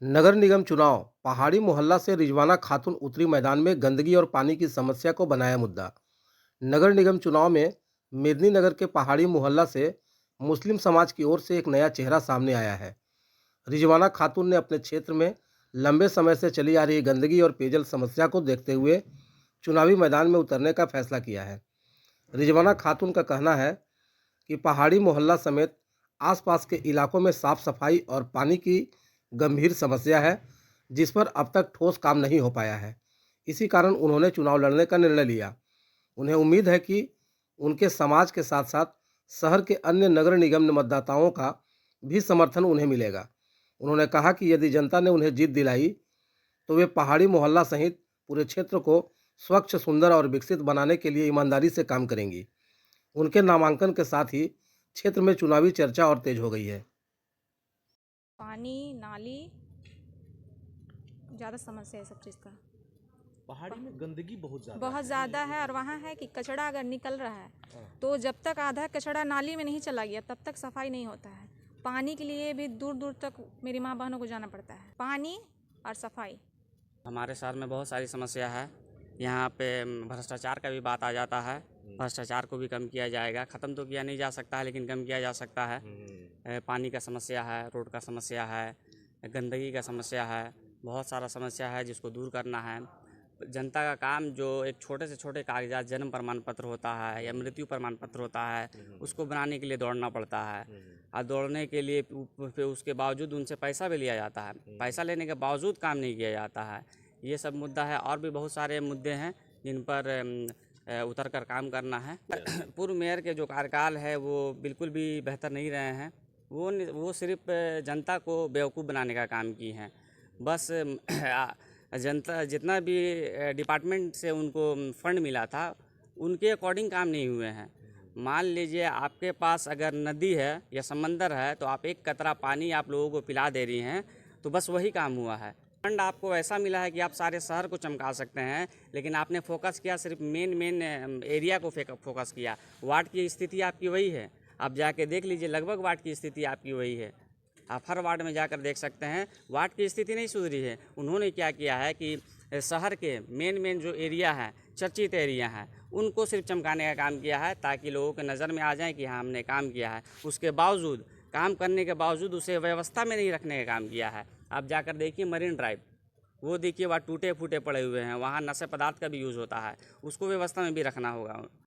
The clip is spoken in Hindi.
नगर निगम चुनाव पहाड़ी मोहल्ला से रिजवाना खातून उतरी मैदान में गंदगी और पानी की समस्या को बनाया मुद्दा। नगर निगम चुनाव में मेदिनीनगर के पहाड़ी मोहल्ला से मुस्लिम समाज की ओर से एक नया चेहरा सामने आया है। रिजवाना खातून ने अपने क्षेत्र में लंबे समय से चली आ रही गंदगी और पेयजल समस्या को देखते हुए चुनावी मैदान में उतरने का फैसला किया है। रिजवाना खातून का कहना है कि पहाड़ी मोहल्ला समेत आसपास के इलाकों में साफ सफाई और पानी की गंभीर समस्या है, जिस पर अब तक ठोस काम नहीं हो पाया है। इसी कारण उन्होंने चुनाव लड़ने का निर्णय लिया। उन्हें उम्मीद है कि उनके समाज के साथ साथ शहर के अन्य नगर निगम मतदाताओं का भी समर्थन उन्हें मिलेगा। उन्होंने कहा कि यदि जनता ने उन्हें जीत दिलाई तो वे पहाड़ी मोहल्ला सहित पूरे क्षेत्र को स्वच्छ, सुंदर और विकसित बनाने के लिए ईमानदारी से काम करेंगी। उनके नामांकन के साथ ही क्षेत्र में चुनावी चर्चा और तेज हो गई है। पानी, नाली ज़्यादा समस्या है सब चीज़ का। पहाड़ी में गंदगी बहुत बहुत ज़्यादा है और वहाँ है कि कचरा अगर निकल रहा है तो जब तक आधा कचरा नाली में नहीं चला गया तब तक सफाई नहीं होता है। पानी के लिए भी दूर दूर तक मेरी माँ बहनों को जाना पड़ता है। पानी और सफाई। हमारे शहर में बहुत सारी समस्या है। यहाँ पे भ्रष्टाचार का भी बात आ जाता है। भ्रष्टाचार को भी कम किया जाएगा। ख़त्म तो किया नहीं जा सकता है, लेकिन कम किया जा सकता है। पानी का समस्या है, रोड का समस्या है, गंदगी का समस्या है, बहुत सारा समस्या है जिसको दूर करना है। जनता का काम जो एक छोटे से छोटे कागजात, जन्म प्रमाण पत्र होता है या मृत्यु प्रमाण पत्र होता है, उसको बनाने के लिए दौड़ना पड़ता है। और दौड़ने के लिए फिर उसके बावजूद उनसे पैसा भी लिया जाता है। पैसा लेने के बावजूद काम नहीं किया जाता है। ये सब मुद्दा है और भी बहुत सारे मुद्दे हैं जिन पर उतर कर काम करना है। पूर्व मेयर के जो कार्यकाल है वो बिल्कुल भी बेहतर नहीं रहे हैं। वो सिर्फ जनता को बेवकूफ़ बनाने का काम की हैं। बस जनता जितना भी डिपार्टमेंट से उनको फंड मिला था उनके अकॉर्डिंग काम नहीं हुए हैं। मान लीजिए आपके पास अगर नदी है या समंदर है तो आप एक कतरा पानी आप लोगों को पिला दे रही हैं, तो बस वही काम हुआ है। फंड आपको ऐसा मिला है कि आप सारे शहर को चमका सकते हैं, लेकिन आपने फोकस किया सिर्फ मेन एरिया को फोकस किया। वार्ड की स्थिति आपकी वही है, आप जाके देख लीजिए, लगभग वार्ड की स्थिति आपकी वही है। आप हर वार्ड में जाकर देख सकते हैं, वार्ड की स्थिति नहीं सुधरी है। उन्होंने क्या किया है कि शहर के मेन जो एरिया है, चर्चित एरिया हैं, उनको सिर्फ चमकाने का काम किया है ताकि लोगों के नज़र में आ जाए कि हाँ हमने काम किया है। उसके बावजूद, काम करने के बावजूद उसे व्यवस्था में नहीं रखने का काम किया है। आप जाकर देखिए मरीन ड्राइव, वो देखिए वहाँ टूटे फूटे पड़े हुए हैं, वहाँ नशे पदार्थ का भी यूज़ होता है, उसको व्यवस्था में भी रखना होगा।